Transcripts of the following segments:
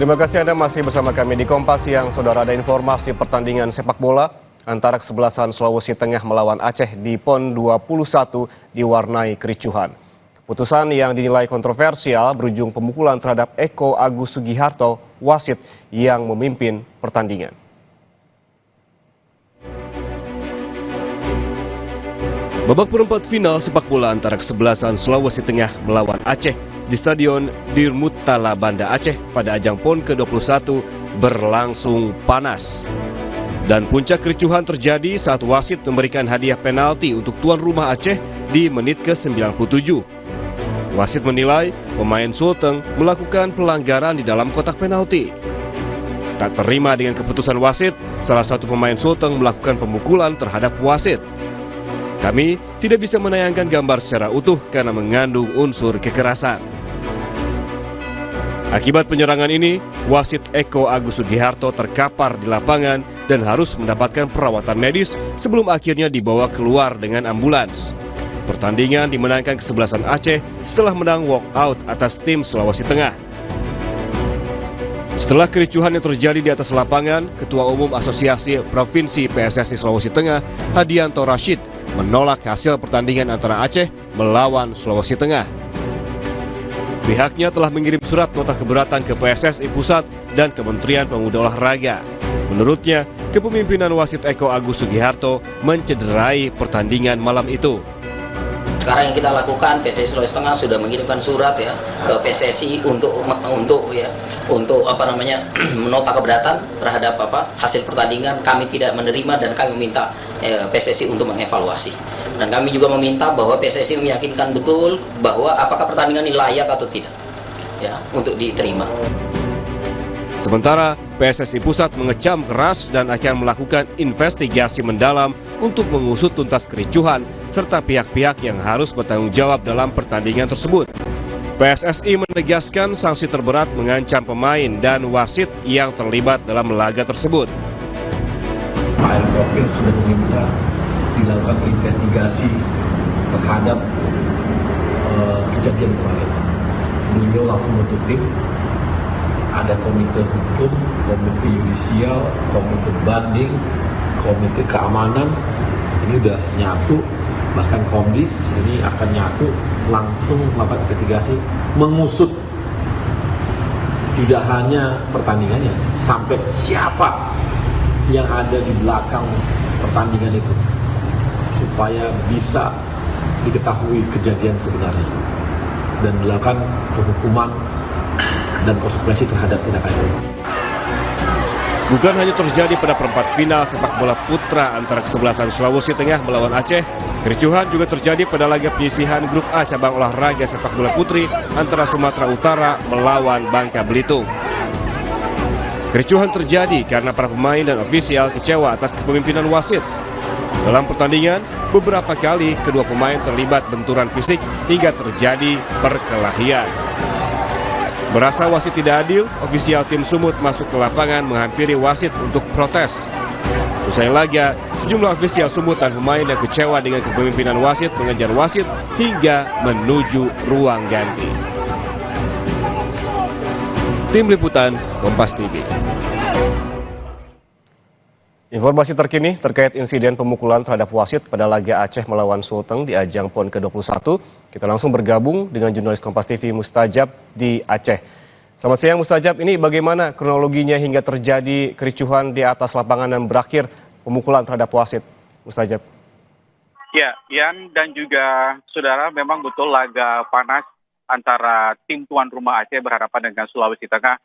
Terima kasih Anda masih bersama kami di Kompas Siang. Saudara, ada informasi pertandingan sepak bola antara kesebelasan Sulawesi Tengah melawan Aceh di PON 21 diwarnai kericuhan. Keputusan yang dinilai kontroversial berujung pemukulan terhadap Eko Agus Sugiharto, wasit yang memimpin pertandingan. Babak perempat final sepak bola antara kesebelasan Sulawesi Tengah melawan Aceh di Stadion Dirmutala Banda Aceh pada ajang PON ke-21 berlangsung panas. Dan puncak kericuhan terjadi saat wasit memberikan hadiah penalti untuk tuan rumah Aceh di menit ke-97. Wasit menilai pemain Sulteng melakukan pelanggaran di dalam kotak penalti. Tak terima dengan keputusan wasit, salah satu pemain Sulteng melakukan pemukulan terhadap wasit. Kami tidak bisa menayangkan gambar secara utuh karena mengandung unsur kekerasan. Akibat penyerangan ini, wasit Eko Agus Sugiharto terkapar di lapangan dan harus mendapatkan perawatan medis sebelum akhirnya dibawa keluar dengan ambulans. Pertandingan dimenangkan kesebelasan Aceh setelah menang walkout atas tim Sulawesi Tengah. Setelah kericuhan yang terjadi di atas lapangan, Ketua Umum Asosiasi Provinsi PSSI Sulawesi Tengah, Hadianto Rashid, menolak hasil pertandingan antara Aceh melawan Sulawesi Tengah. Pihaknya telah mengirim surat nota keberatan ke PSSI Pusat dan Kementerian Pemuda Olahraga. Menurutnya, kepemimpinan wasit Eko Agus Sugiharto mencederai pertandingan malam itu. Sekarang yang kita lakukan, PSSI Sulawesi Tengah sudah mengirimkan surat ya ke PSSI untuk menota keberatan terhadap hasil pertandingan. Kami tidak menerima dan kami meminta PSSI untuk mengevaluasi. Dan kami juga meminta bahwa PSSI meyakinkan betul bahwa apakah pertandingan ini layak atau tidak ya untuk diterima. Sementara PSSI Pusat mengecam keras dan akan melakukan investigasi mendalam untuk mengusut tuntas kericuhan serta pihak-pihak yang harus bertanggung jawab dalam pertandingan tersebut. PSSI menegaskan sanksi terberat mengancam pemain dan wasit yang terlibat dalam laga tersebut. Pak Erick Thohir sudah meminta dilakukan investigasi terhadap kejadian kemarin. Beliau langsung membentuk tim. Ada komite hukum, komite yudisial, komite banding, komite keamanan. Ini udah nyatu, bahkan Komdis ini akan nyatu langsung melakukan investigasi, mengusut tidak hanya pertandingannya, sampai siapa yang ada di belakang pertandingan itu, supaya bisa diketahui kejadian sebenarnya dan dilakukan penghukuman dan konsekuensi terhadap tindakan itu. Bukan hanya terjadi pada perempat final sepak bola putra antara kesebelasan Sulawesi Tengah melawan Aceh, kericuhan juga terjadi pada laga penyisihan Grup A cabang olahraga sepak bola putri antara Sumatera Utara melawan Bangka Belitung. Kericuhan terjadi karena para pemain dan ofisial kecewa atas kepemimpinan wasit. Dalam pertandingan, beberapa kali kedua pemain terlibat benturan fisik hingga terjadi perkelahian. Merasa wasit tidak adil, ofisial tim Sumut masuk ke lapangan menghampiri wasit untuk protes. Usai laga, sejumlah ofisial Sumut dan pemain yang kecewa dengan kepemimpinan wasit mengejar wasit hingga menuju ruang ganti. Tim Liputan Kompas TV. Informasi terkini terkait insiden pemukulan terhadap wasit pada laga Aceh melawan Sulteng di ajang PON ke-21. Kita langsung bergabung dengan jurnalis Kompas TV Mustajab di Aceh. Selamat siang Mustajab, ini bagaimana kronologinya hingga terjadi kericuhan di atas lapangan dan berakhir pemukulan terhadap wasit, Mustajab? Ya, Ian dan juga saudara, memang betul laga panas antara tim tuan rumah Aceh berhadapan dengan Sulawesi Tengah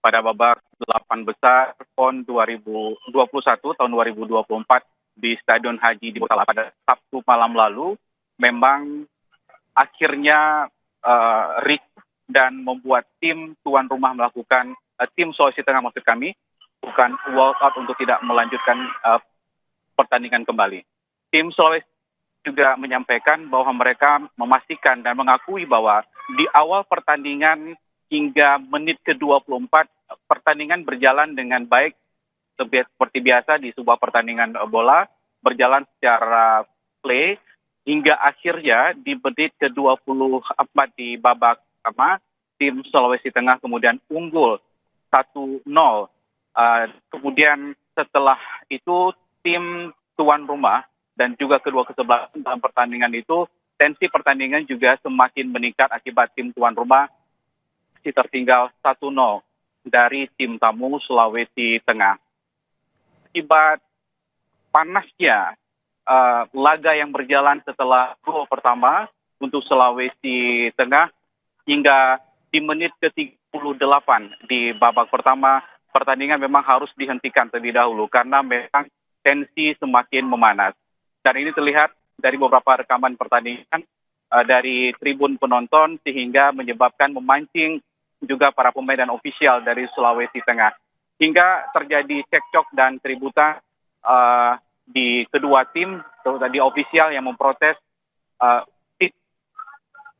pada babak 8 besar PON 2021 tahun 2024 di Stadion Haji di Bukala pada Sabtu malam lalu. Memang akhirnya dan membuat tim tuan rumah melakukan, tim Sulawesi Tengah maksud kami, bukan walkout untuk tidak melanjutkan pertandingan kembali. Tim Sulawesi juga menyampaikan bahwa mereka memastikan dan mengakui bahwa di awal pertandingan hingga menit ke-24 pertandingan berjalan dengan baik seperti biasa di sebuah pertandingan bola, berjalan secara play hingga akhirnya di menit ke-24 di babak pertama tim Sulawesi Tengah kemudian unggul 1-0. Kemudian setelah itu tim tuan rumah dan juga kedua kesebelasan dalam pertandingan itu, tensi pertandingan juga semakin meningkat akibat tim tuan rumah masih tertinggal 1-0 dari tim tamu Sulawesi Tengah. Akibat panasnya laga yang berjalan setelah gol pertama untuk Sulawesi Tengah hingga di menit ke-38 di babak pertama, pertandingan memang harus dihentikan terlebih dahulu karena memang tensi semakin memanas. Dan ini terlihat dari beberapa rekaman pertandingan dari tribun penonton sehingga menyebabkan memancing juga para pemain dan ofisial dari Sulawesi Tengah. Hingga terjadi cekcok dan keributan di kedua tim, terutama di ofisial yang memprotes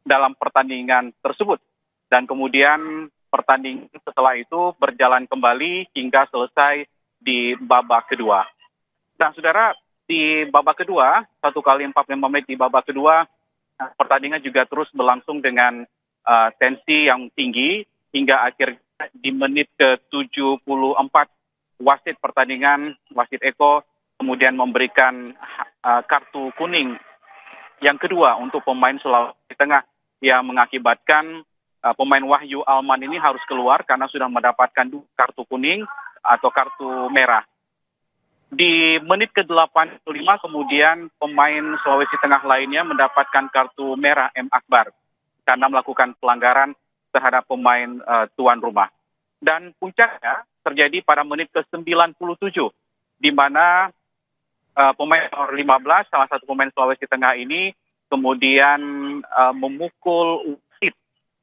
dalam pertandingan tersebut. Dan kemudian pertandingan setelah itu berjalan kembali hingga selesai di babak kedua. Nah, saudara, di babak kedua, 1x45 menit di babak kedua, pertandingan juga terus berlangsung dengan tensi yang tinggi hingga akhirnya di menit ke-74 wasit pertandingan, wasit Eko, kemudian memberikan kartu kuning yang kedua untuk pemain Sulawesi Tengah yang mengakibatkan pemain Wahyu Alman ini harus keluar karena sudah mendapatkan kartu kuning atau kartu merah. Di menit ke-85 kemudian pemain Sulawesi Tengah lainnya mendapatkan kartu merah M. Akbar karena melakukan pelanggaran terhadap pemain tuan rumah. Dan puncaknya terjadi pada menit ke-97 di mana pemain nomor 15, salah satu pemain Sulawesi Tengah ini kemudian memukul wasit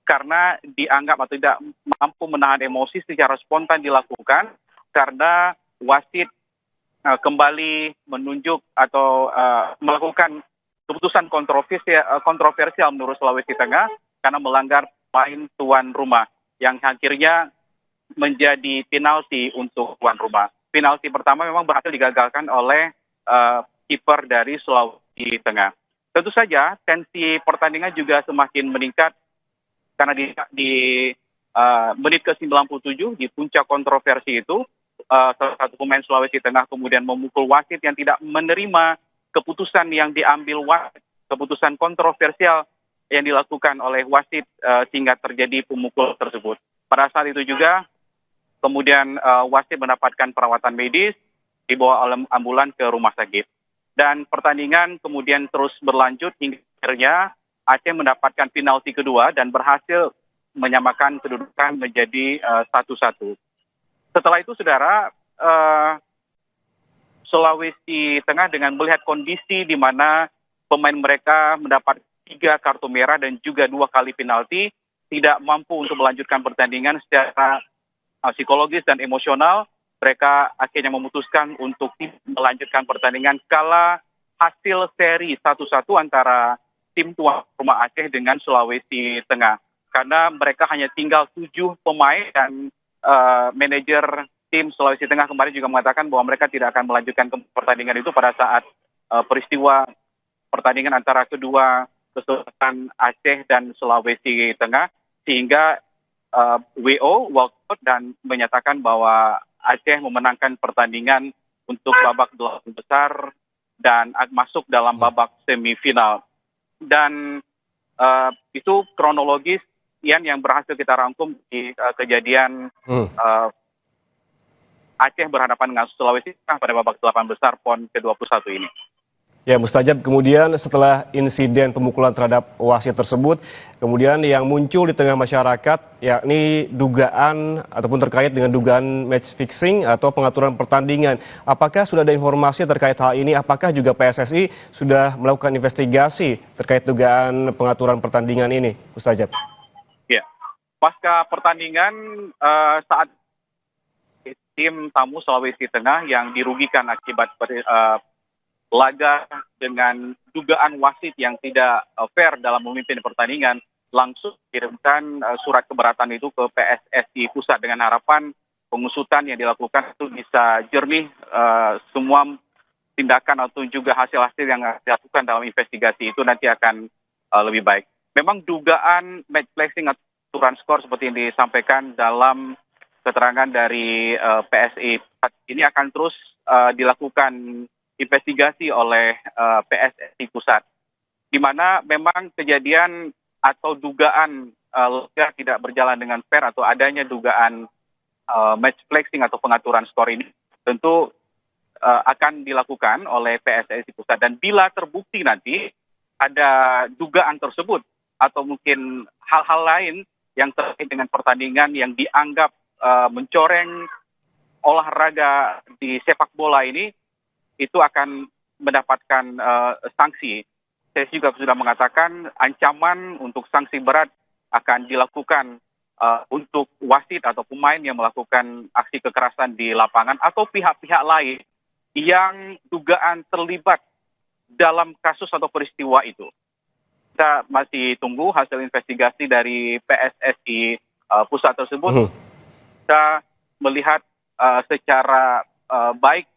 karena dianggap atau tidak mampu menahan emosi secara spontan dilakukan karena wasit kembali menunjuk atau melakukan keputusan kontroversial menurut Sulawesi Tengah karena melanggar pemain tuan rumah yang akhirnya menjadi penalti untuk tuan rumah. Penalti pertama memang berhasil digagalkan oleh kiper dari Sulawesi Tengah. Tentu saja tensi pertandingan juga semakin meningkat karena di menit ke-97 di puncak kontroversi itu salah satu pemain Sulawesi Tengah kemudian memukul wasit yang tidak menerima keputusan yang diambil wasit, keputusan kontroversial yang dilakukan oleh wasit sehingga terjadi pemukul tersebut. Pada saat itu juga kemudian wasit mendapatkan perawatan medis, dibawa oleh ambulan ke rumah sakit. Dan pertandingan kemudian terus berlanjut hingga akhirnya Aceh mendapatkan penalti kedua dan berhasil menyamakan kedudukan menjadi 1-1. Setelah itu, saudara, Sulawesi Tengah dengan melihat kondisi di mana pemain mereka mendapat 3 kartu merah dan juga 2 kali penalti, tidak mampu untuk melanjutkan pertandingan secara psikologis dan emosional, mereka akhirnya memutuskan untuk melanjutkan pertandingan kala hasil seri 1-1 antara tim tuan rumah Aceh dengan Sulawesi Tengah. Karena mereka hanya tinggal 7 pemain dan manajer tim Sulawesi Tengah kemarin juga mengatakan bahwa mereka tidak akan melanjutkan pertandingan itu pada saat peristiwa pertandingan antara kedua kesultanan Aceh dan Sulawesi Tengah, sehingga WO walkout dan menyatakan bahwa Aceh memenangkan pertandingan untuk babak 8 besar dan masuk dalam babak semifinal. Dan itu kronologis yang berhasil kita rangkum di kejadian Aceh berhadapan dengan Sulawesi Tengah pada babak 8 besar PON ke-21 ini. Ya, Mustajab, kemudian setelah insiden pemukulan terhadap wasit tersebut, kemudian yang muncul di tengah masyarakat yakni dugaan ataupun terkait dengan dugaan match fixing atau pengaturan pertandingan. Apakah sudah ada informasi terkait hal ini? Apakah juga PSSI sudah melakukan investigasi terkait dugaan pengaturan pertandingan ini, Mustajab? Ya, pasca pertandingan saat tim tamu Sulawesi Tengah yang dirugikan akibat laga dengan dugaan wasit yang tidak fair dalam memimpin pertandingan, langsung kirimkan surat keberatan itu ke PSSI Pusat dengan harapan pengusutan yang dilakukan itu bisa jernih, semua tindakan atau juga hasil-hasil yang dilakukan dalam investigasi itu nanti akan lebih baik. Memang dugaan match fixing atau aturan skor seperti yang disampaikan dalam keterangan dari PSI ini akan terus dilakukan investigasi oleh PSSI Pusat, di mana memang kejadian atau dugaan liga tidak berjalan dengan fair atau adanya dugaan match fixing atau pengaturan skor ini tentu akan dilakukan oleh PSSI Pusat, dan bila terbukti nanti ada dugaan tersebut atau mungkin hal-hal lain yang terkait dengan pertandingan yang dianggap mencoreng olahraga di sepak bola ini, itu akan mendapatkan sanksi. Saya juga sudah mengatakan ancaman untuk sanksi berat akan dilakukan untuk wasit atau pemain yang melakukan aksi kekerasan di lapangan atau pihak-pihak lain yang dugaan terlibat dalam kasus atau peristiwa itu. Kita masih tunggu hasil investigasi dari PSSI Pusat tersebut. Kita melihat secara baik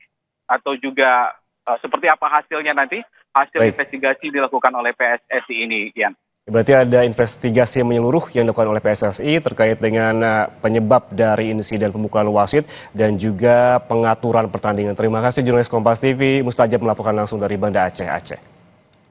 atau juga seperti apa hasilnya nanti, hasil investigasi dilakukan oleh PSSI ini, Ian. Berarti ada investigasi menyeluruh yang dilakukan oleh PSSI terkait dengan penyebab dari insiden pemukulan wasit dan juga pengaturan pertandingan. Terima kasih jurnalis Kompas TV Mustajab melaporkan langsung dari Banda Aceh.